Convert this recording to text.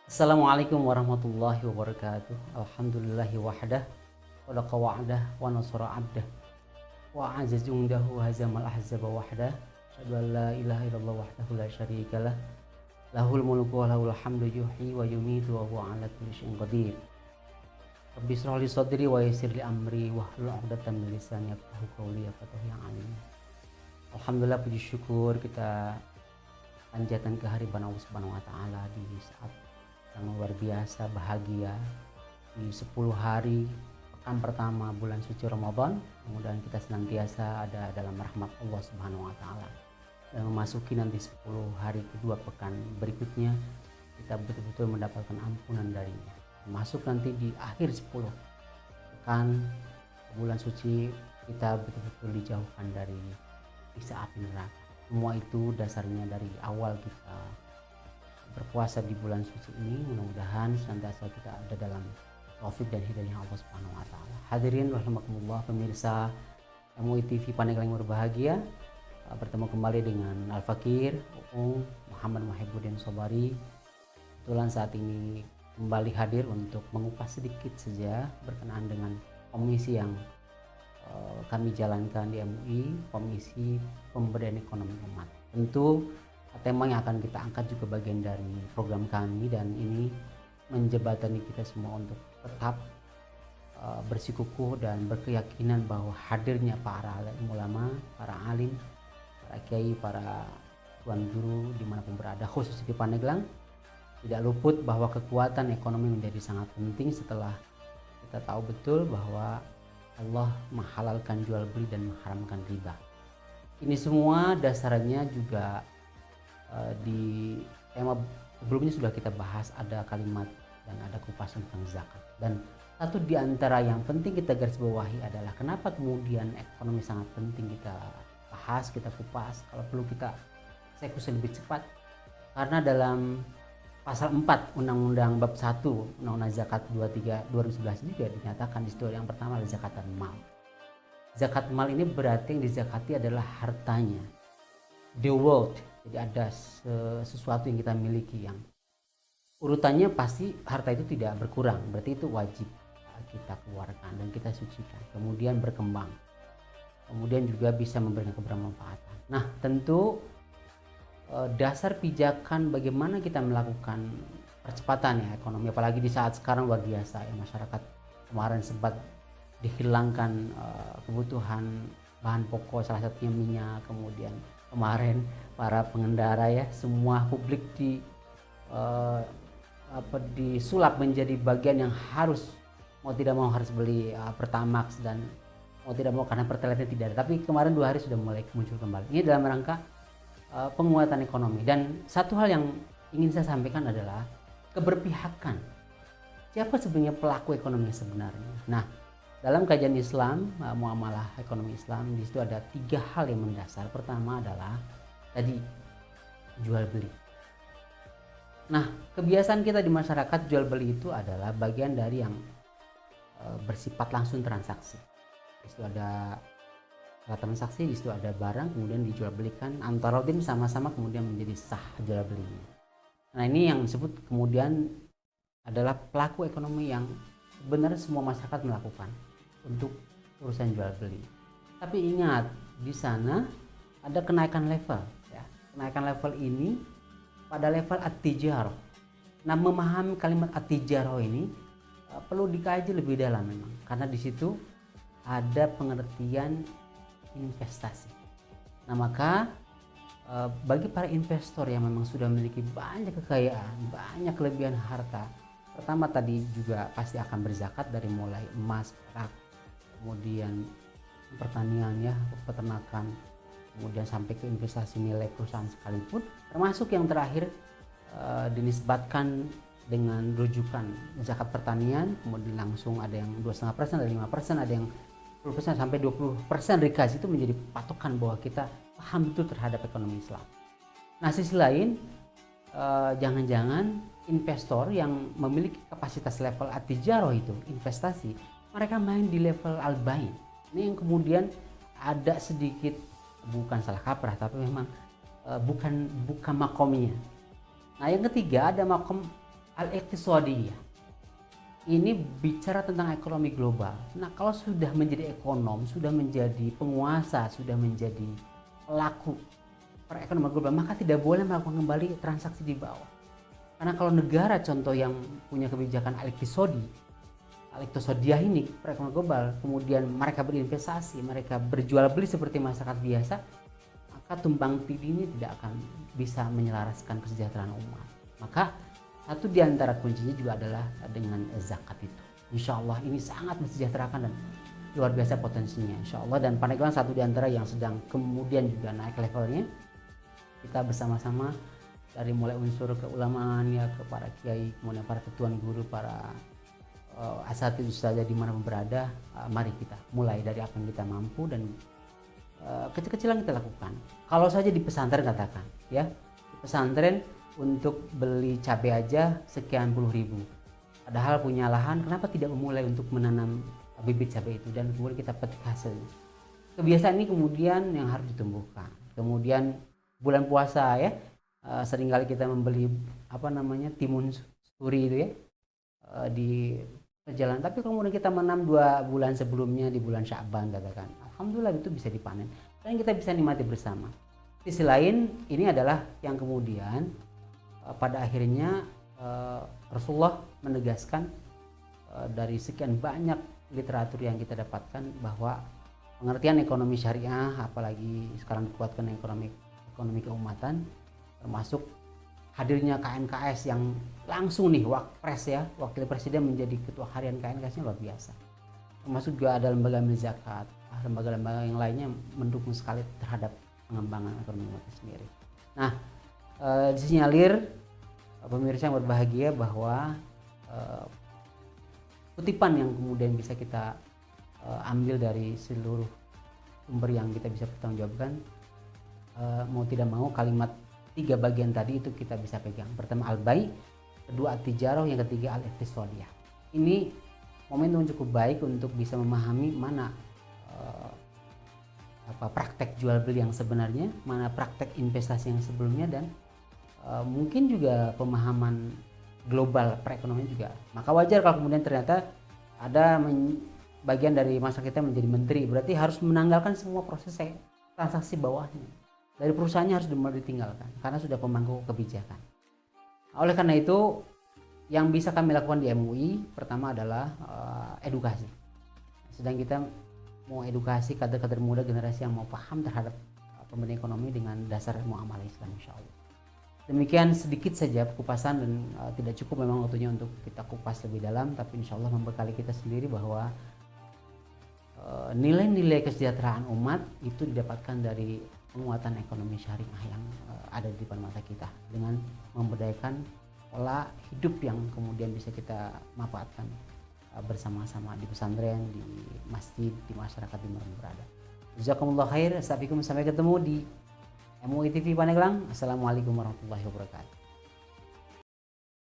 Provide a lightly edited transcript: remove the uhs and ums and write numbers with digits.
Assalamualaikum warahmatullahi wabarakatuh. Alhamdulillahi wahdah walaqa wa'dah wa nasara abdah wa azza jundahu hazamal ahzaba wahdah. Asyhadu an la ilaha illallah wahdahu la syarikalah. Lahul mulku wa lahul hamdu yuhyi wa yumiitu wa huwa ala kulli syai'in qadir. Rabbi shrah li sadri wa yassir li amri wahlul 'uqdatam min lisani yafqahu qawli ya fatah yang alim. Alhamdulillah, puji syukur kita panjatkan kehadiran Allah Subhanahu wa taala di saat yang luar biasa bahagia di 10 hari pekan pertama bulan suci Ramadan. Mudah-mudahan kita senantiasa ada dalam rahmat Allah Subhanahu wa taala, dan memasuki nanti 10 hari kedua pekan berikutnya kita betul-betul mendapatkan ampunan darinya. Masuk nanti di akhir 10 pekan bulan suci kita betul-betul dijauhkan dari siksa api neraka. Semua itu dasarnya dari awal kita berpuasa di bulan suci ini. Mudah-mudahan senantiasa kita ada dalam taufik dan hidayah Allah Subhanahu wa taala. Hadirin rahimakumullah, pemirsa MUI TV Pandeglang yang berbahagia, bertemu kembali dengan Al-Fakir Muhammad Muhibbuddin Sobari. Kebetulan saat ini kembali hadir untuk mengupas sedikit saja berkenaan dengan komisi yang kami jalankan di MUI, Komisi Pemberdayaan Ekonomi Umat. Tentu tema yang akan kita angkat juga bagian dari program kami, dan ini menjembatani kita semua untuk tetap bersikukuh dan berkeyakinan bahwa hadirnya para ulama, para alim, para kiai, para tuan guru dimanapun berada, khusus di Pandeglang, tidak luput bahwa kekuatan ekonomi menjadi sangat penting setelah kita tahu betul bahwa Allah menghalalkan jual beli dan mengharamkan riba. Ini semua dasarnya juga di tema sebelumnya sudah kita bahas, ada kalimat dan ada kupasan tentang zakat. Dan satu di antara yang penting kita garis bawahi adalah kenapa kemudian ekonomi sangat penting kita bahas, kita kupas, kalau perlu kita eksekusi lebih cepat. Karena dalam pasal 4 Undang-Undang bab 1 Undang-Undang Zakat 23 2011 juga dinyatakan di situ yang pertama adalah zakatan mal. Zakat mal ini berarti yang dizakati adalah hartanya, the world. Jadi ada sesuatu yang kita miliki yang urutannya pasti harta itu tidak berkurang, berarti itu wajib kita keluarkan dan kita sucikan, kemudian berkembang, kemudian juga bisa memberikan kebermanfaatan. Nah, tentu dasar pijakan bagaimana kita melakukan percepatan ya ekonomi, apalagi di saat sekarang luar biasa ya, masyarakat kemarin sempat dihilangkan kebutuhan bahan pokok, salah satunya minyak, kemudian kemarin para pengendara ya, semua publik disulap menjadi bagian yang harus mau tidak mau harus beli Pertamax, dan mau tidak mau karena pertalitnya tidak ada. Tapi kemarin 2 hari sudah mulai muncul kembali. Ini dalam rangka penguatan ekonomi. Dan satu hal yang ingin saya sampaikan adalah keberpihakan. Siapa sebenarnya pelaku ekonomi sebenarnya? Nah, dalam kajian Islam, muamalah ekonomi Islam, di situ ada 3 hal yang mendasar. Pertama adalah tadi jual beli. Nah, kebiasaan kita di masyarakat jual beli itu adalah bagian dari yang bersifat langsung transaksi. Di situ ada transaksi, di situ ada barang kemudian dijual belikan antara tim sama-sama, kemudian menjadi sah jual belinya. Nah, ini yang disebut kemudian adalah pelaku ekonomi yang sebenarnya semua masyarakat melakukan untuk urusan jual beli. Tapi ingat, di sana ada kenaikan level ya. Kenaikan level ini pada level at-tijarah. Nah, memahami kalimat at-tijarah ini perlu dikaji lebih dalam memang, karena di situ ada pengertian investasi. Nah, maka bagi para investor yang memang sudah memiliki banyak kekayaan, banyak kelebihan harta, pertama tadi juga pasti akan berzakat dari mulai emas, perak, kemudian pertanian ya, peternakan, kemudian sampai ke investasi nilai perusahaan sekalipun, termasuk yang terakhir dinisbatkan dengan rujukan zakat pertanian, kemudian langsung ada yang 2,5%, ada 5%, ada yang 10% sampai 20% rikaz. Itu menjadi patokan bahwa kita paham betul terhadap ekonomi Islam. Nah, sisi lain jangan-jangan investor yang memiliki kapasitas level at-tijarah itu investasi, mereka main di level al-bain. Ini yang kemudian ada sedikit bukan salah kaprah, tapi memang bukan makomnya. Nah, yang ketiga ada makom al-iqtisadiyah. Ini bicara tentang ekonomi global. Nah, kalau sudah menjadi ekonom, sudah menjadi penguasa, sudah menjadi pelaku perekonomian global, maka tidak boleh melakukan kembali transaksi di bawah. Karena kalau negara contoh yang punya kebijakan al-iqtisadiyah ini, perekonomian global, kemudian mereka berinvestasi, mereka berjual beli seperti masyarakat biasa, maka tumpang tindih ini tidak akan bisa menyelaraskan kesejahteraan umat. Maka satu di antara kuncinya juga adalah dengan zakat itu. Insya Allah ini sangat mensejahterakan dan luar biasa potensinya insya Allah. Dan Pandeglang satu di antara yang sedang kemudian juga naik levelnya. Kita bersama-sama dari mulai unsur keulamaan ya, ke para kiai, kemudian para ketuan guru, para asatidz ustadzah dimanapun berada, mari kita mulai dari apa yang kita mampu dan kecil-kecilan kita lakukan. Kalau saja di pesantren katakan ya, di pesantren untuk beli cabai aja sekian puluh ribu. Padahal punya lahan, kenapa tidak memulai untuk menanam bibit cabai itu dan kemudian kita petik hasilnya. Kebiasaan ini kemudian yang harus ditumbuhkan. Kemudian bulan puasa ya, seringkali kita membeli timun suri itu ya di perjalanan. Tapi kemudian kita menanam 2 bulan sebelumnya di bulan Sya'ban katakan. Alhamdulillah itu bisa dipanen dan kita bisa nikmati bersama. Di sisi lain ini adalah yang kemudian pada akhirnya Rasulullah menegaskan dari sekian banyak literatur yang kita dapatkan bahwa pengertian ekonomi syariah, apalagi sekarang dikuatkan ekonomi keumatan, termasuk hadirnya KNKS yang langsung nih Wakpres ya, wakil presiden menjadi ketua harian KNKS-nya luar biasa. Termasuk juga ada lembaga zakat, lembaga-lembaga yang lainnya mendukung sekali terhadap pengembangan ekonomi umat sendiri. Nah, disinyalir pemirsa yang berbahagia bahwa kutipan yang kemudian bisa kita ambil dari seluruh sumber yang kita bisa pertanggungjawabkan, mau tidak mau kalimat 3 bagian tadi itu kita bisa pegang. Pertama al-bai', kedua at-tijarah, yang ketiga al-iqtisadiyah. Ini momentum cukup baik untuk bisa memahami mana praktek jual beli yang sebenarnya, mana praktek investasi yang sebelumnya, dan mungkin juga pemahaman global perekonomian juga. Maka wajar kalau kemudian ternyata ada bagian dari masyarakat kita menjadi menteri, berarti harus menanggalkan semua proses transaksi bawahnya. Dari perusahaannya harus ditinggalkan karena sudah pemangku kebijakan. Oleh karena itu, yang bisa kami lakukan di MUI pertama adalah edukasi. Sedang kita mau edukasi kader-kader muda, generasi yang mau paham terhadap pembangunan ekonomi dengan dasar muamalah Islam insya Allah. Demikian sedikit saja kupasan dan tidak cukup memang waktunya untuk kita kupas lebih dalam, tapi insya Allah membekali kita sendiri bahwa nilai-nilai kesejahteraan umat itu didapatkan dari penguatan ekonomi syariah yang ada di depan mata kita dengan memberdayakan pola hidup yang kemudian bisa kita manfaatkan bersama-sama di pesantren, di masjid, di masyarakat di mana berada. Jazakumullah khair. Sampai ketemu di MUI TV Pandeglang. Assalamualaikum warahmatullahi wabarakatuh.